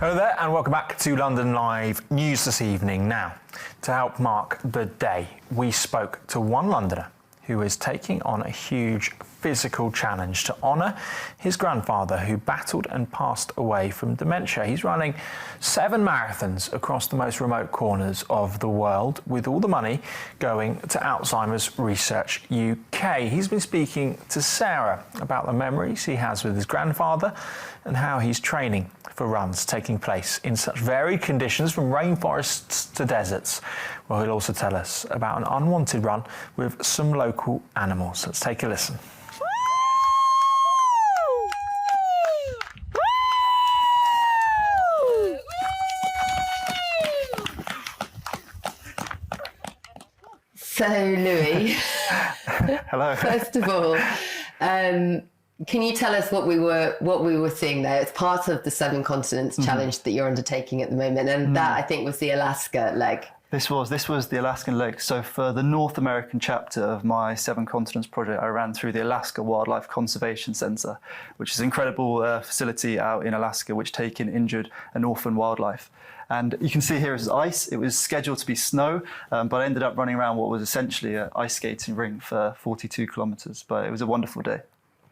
Hello there and welcome back to London Live News this evening. Now, to help mark the day, we spoke to one Londoner who is taking on a huge physical challenge to honour his grandfather who battled and passed away from dementia. He's running 7 marathons across the most remote corners of the world, with all the money going to Alzheimer's Research UK. He's been speaking to Sarah about the memories he has with his grandfather and how he's training for runs taking place in such varied conditions, from rainforests to deserts. Well, he'll also tell us about an unwanted run with some local animals. Let's take a listen. So, Louis, Hello. first of all, can you tell us what we were seeing there? It's part of the 7 Continents challenge that you're undertaking at the moment, and that I think was the Alaska leg. This was the Alaskan leg. So for the North American chapter of my 7 Continents project, I ran through the Alaska Wildlife Conservation Center, which is an incredible facility out in Alaska which take in injured and orphan wildlife. And you can see here is ice. It was scheduled to be snow, but I ended up running around what was essentially an ice skating rink for 42 kilometers. But it was a wonderful day.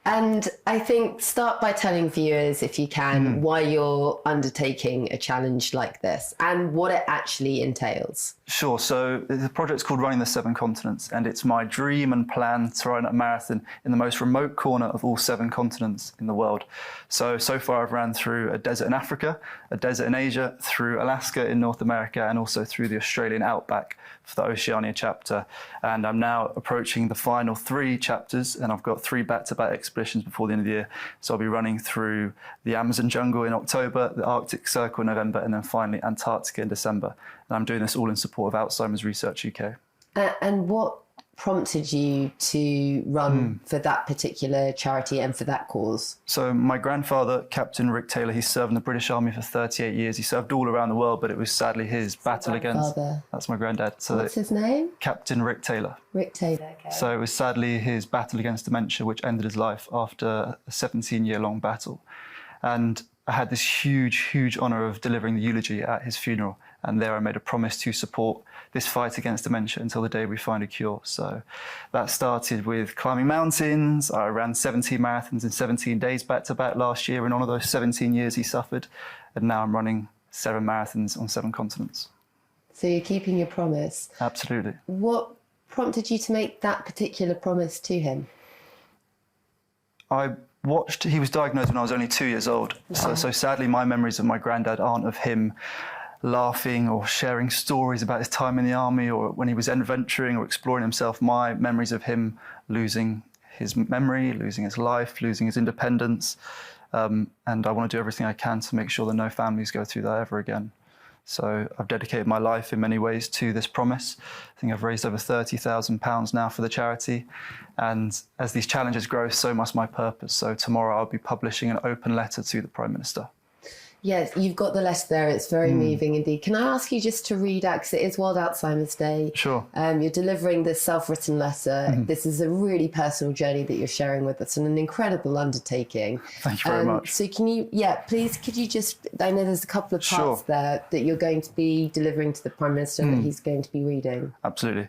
And I think start by telling viewers, if you can, why you're undertaking a challenge like this and what it actually entails. Sure. So the project's called Running the 7 Continents, and it's my dream and plan to run a marathon in the most remote corner of all 7 continents in the world. So far I've ran through a desert in Africa, a desert in Asia, through Alaska in North America, and also through the Australian outback for the Oceania chapter. And I'm now approaching the final 3 chapters, and I've got 3 back-to-back expeditions before the end of the year. So I'll be running through the Amazon jungle in October, the Arctic Circle in November, and then finally Antarctica in December. And I'm doing this all in support of Alzheimer's Research UK. And what prompted you to run for that particular charity and for that cause? So my grandfather, Captain Rick Taylor, he served in the British Army for 38 years. He served all around the world, but it was sadly his battle against... That's my granddad. So what's his name? Captain Rick Taylor. Rick Taylor, okay. So it was sadly his battle against dementia which ended his life after a 17-year-long battle. And I had this huge honour of delivering the eulogy at his funeral. And there I made a promise to support this fight against dementia until the day we find a cure. So that started with climbing mountains. I ran 17 marathons in 17 days back-to-back last year in honour of those 17 years he suffered. And now I'm running 7 marathons on 7 continents. So you're keeping your promise. Absolutely. What prompted you to make that particular promise to him? He was diagnosed when I was only 2 years old. So sadly, my memories of my granddad aren't of him laughing or sharing stories about his time in the army or when he was adventuring or exploring himself. My memories of him losing his memory, losing his life, losing his independence. And I want to do everything I can to make sure that no families go through that ever again. So I've dedicated my life in many ways to this promise. I think I've raised over £30,000 now for the charity. And as these challenges grow, so must my purpose. So tomorrow I'll be publishing an open letter to the Prime Minister. Yes, you've got the letter there. It's very moving indeed. Can I ask you just to read out, because it is World Alzheimer's Day. Sure. You're delivering this self-written letter. This is a really personal journey that you're sharing with us and an incredible undertaking. Thank you very much. So can you, please, could you just, I know there's a couple of parts there that you're going to be delivering to the Prime Minister that he's going to be reading. Absolutely.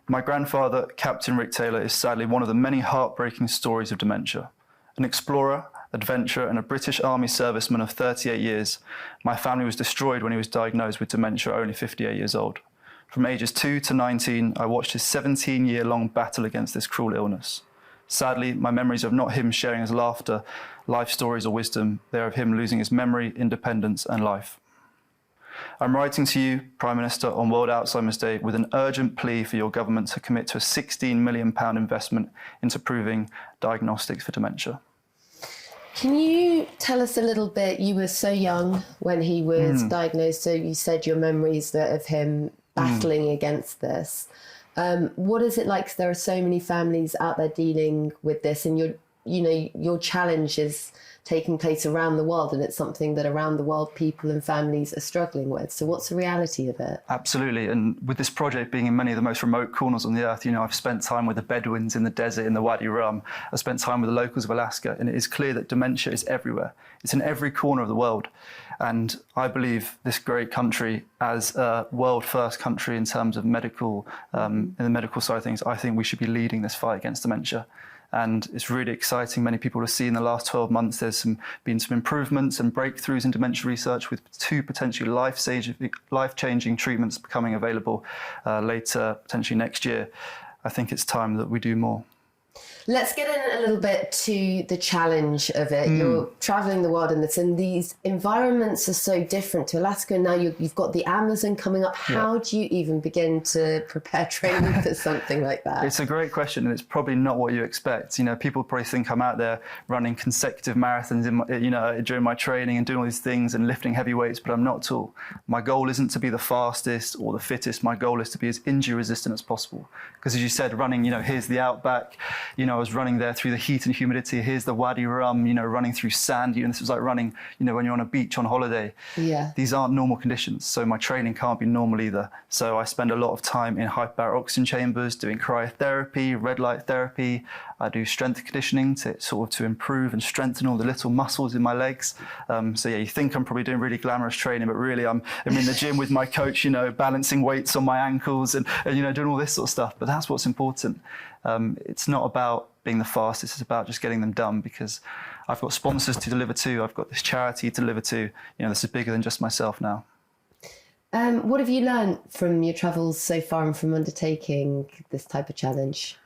My grandfather, Captain Rick Taylor, is sadly one of the many heartbreaking stories of dementia. An explorer, adventurer and a British Army serviceman of 38 years, my family was destroyed when he was diagnosed with dementia at only 58 years old. From ages 2 to 19, I watched his 17-year-long battle against this cruel illness. Sadly, my memories of not him sharing his laughter, life stories or wisdom, they are of him losing his memory, independence and life. I'm writing to you, Prime Minister, on World Alzheimer's Day with an urgent plea for your government to commit to a £16 million investment into proving diagnostics for dementia. Can you tell us a little bit, you were so young when he was diagnosed, so you said your memories of him battling against this. What is it like? 'Cause there are so many families out there dealing with this, and your challenge is taking place around the world, and it's something that around the world people and families are struggling with. So what's the reality of it? Absolutely. And with this project being in many of the most remote corners on the earth, I've spent time with the Bedouins in the desert in the Wadi Rum. I've spent time with the locals of Alaska, and it is clear that dementia is everywhere. It's in every corner of the world. And I believe this great country, as a world first country in terms of medical, in the medical side of things, I think we should be leading this fight against dementia. And it's really exciting. Many people have seen in the last 12 months there's been some improvements and breakthroughs in dementia research, with 2 potentially life-changing treatments becoming available later, potentially next year. I think it's time that we do more. Let's get in a little bit to the challenge of it. You're traveling the world, and these environments are so different to Alaska. Now you've got the Amazon coming up. How do you even begin to prepare training for something like that? It's a great question, and it's probably not what you expect. People probably think I'm out there running consecutive marathons during my training and doing all these things and lifting heavy weights, but I'm not at all. My goal isn't to be the fastest or the fittest. My goal is to be as injury resistant as possible. Because as you said, running, here's the outback, I was running there through the heat and humidity. Here's the Wadi Rum, running through sand. This was like running, when you're on a beach on holiday. Yeah. These aren't normal conditions, so my training can't be normal either. So I spend a lot of time in hyperbaric oxygen chambers, doing cryotherapy, red light therapy. I do strength conditioning to improve and strengthen all the little muscles in my legs. You think I'm probably doing really glamorous training, but really I'm in the gym with my coach, balancing weights on my ankles and doing all this sort of stuff. But that's what's important. It's not about being the fastest, it's about just getting them done, because I've got sponsors to deliver to, I've got this charity to deliver to, this is bigger than just myself now. What have you learned from your travels so far and from undertaking this type of challenge?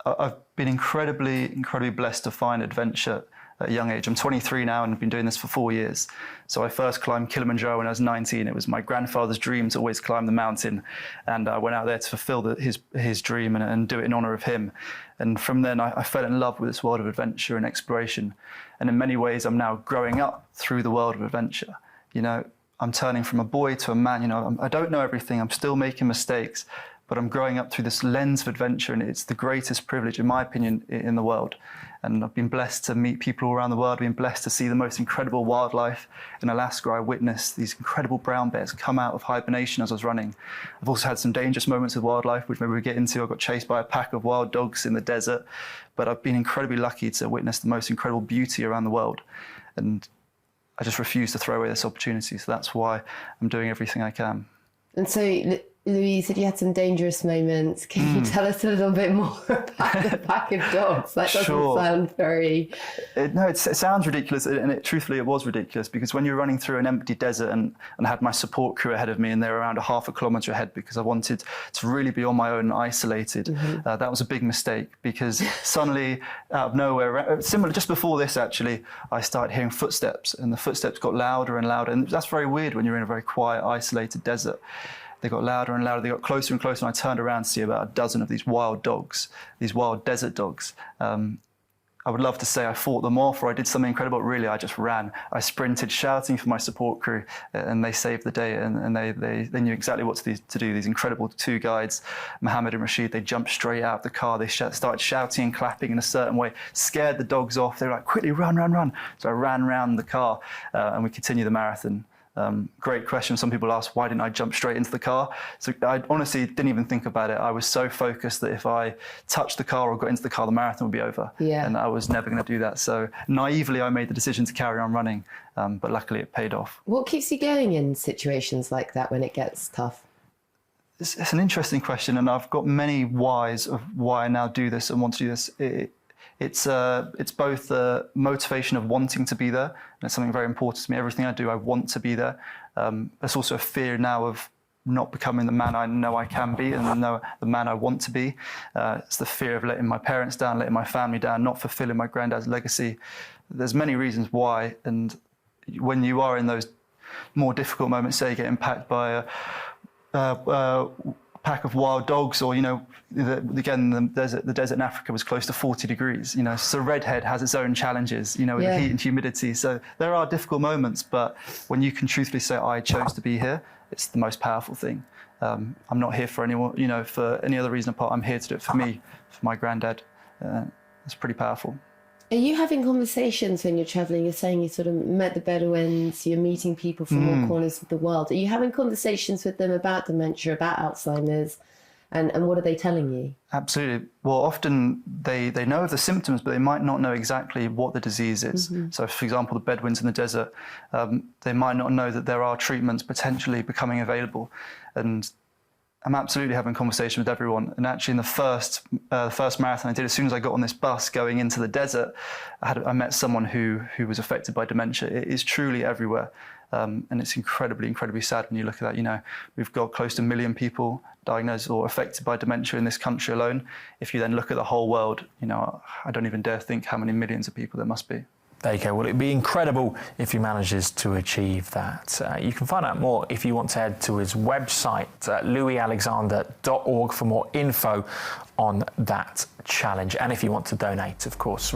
I've been incredibly blessed to find adventure at a young age. I'm 23 now and I've been doing this for 4 years. So I first climbed Kilimanjaro when I was 19. It was my grandfather's dream to always climb the mountain. And I went out there to fulfill his dream and do it in honor of him. And from then I fell in love with this world of adventure and exploration. And in many ways, I'm now growing up through the world of adventure. I'm turning from a boy to a man. I don't know everything. I'm still making mistakes, but I'm growing up through this lens of adventure, and it's the greatest privilege, in my opinion, in the world. And I've been blessed to meet people all around the world. I've been blessed to see the most incredible wildlife. In Alaska, I witnessed these incredible brown bears come out of hibernation as I was running. I've also had some dangerous moments with wildlife, which maybe we'll get into. I got chased by a pack of wild dogs in the desert, but I've been incredibly lucky to witness the most incredible beauty around the world. And I just refuse to throw away this opportunity. So that's why I'm doing everything I can. And so, Louis, said you had some dangerous moments. Can you tell us a little bit more about the pack of dogs? That doesn't sound very... It sounds ridiculous, and truthfully it was ridiculous, because when you're running through an empty desert and I had my support crew ahead of me, and they were around a half a kilometre ahead, because I wanted to really be on my own and isolated. That was a big mistake, because suddenly, out of nowhere, similar, just before this actually, I started hearing footsteps, and the footsteps got louder and louder, and that's very weird when you're in a very quiet, isolated desert. They got louder and louder, they got closer and closer, and I turned around to see about a dozen of these wild dogs, these wild desert dogs. I would love to say I fought them off or I did something incredible, but really I just ran. I sprinted shouting for my support crew, and they saved the day, and they knew exactly what to do. These incredible 2 guides, Mohammed and Rashid, they jumped straight out of the car, they started shouting and clapping in a certain way, scared the dogs off. They were like, quickly, run, run, run. So I ran around the car and we continued the marathon. Great question. Some people ask, why didn't I jump straight into the car? So I honestly didn't even think about it. I was so focused that if I touched the car or got into the car, the marathon would be over. Yeah. And I was never going to do that. So naively, I made the decision to carry on running, but luckily it paid off. What keeps you going in situations like that when it gets tough? It's an interesting question, and I've got many whys of why I now do this and want to do this. It's both the motivation of wanting to be there, and it's something very important to me. Everything I do, I want to be there. There's also a fear now of not becoming the man I know I can be and the man I want to be. It's the fear of letting my parents down, letting my family down, not fulfilling my granddad's legacy. There's many reasons why, and when you are in those more difficult moments, say you get impacted by a pack of wild dogs, or the desert in Africa was close to 40 degrees. So Redhead has its own challenges, with the heat and humidity. So there are difficult moments, but when you can truthfully say, I chose to be here, it's the most powerful thing. I'm not here for anyone, for any other reason apart. I'm here to do it for me, for my granddad. It's pretty powerful. Are you having conversations when you're traveling? You're saying you sort of met the Bedouins, you're meeting people from all corners of the world. Are you having conversations with them about dementia, about Alzheimer's, and what are they telling you? Absolutely. Well, often they know of the symptoms, but they might not know exactly what the disease is. So, for example, the Bedouins in the desert, they might not know that there are treatments potentially becoming available. And I'm absolutely having a conversation with everyone. And actually, in the first marathon I did, as soon as I got on this bus going into the desert, I met someone who was affected by dementia. It is truly everywhere. And it's incredibly sad when you look at that. You know, we've got close to 1 million people diagnosed or affected by dementia in this country alone. If you then look at the whole world, you know, I don't even dare think how many millions of people there must be. There you go. Well, it'd be incredible if he manages to achieve that. You can find out more if you want to head to his website, louisalexander.org, for more info on that challenge. And if you want to donate, of course.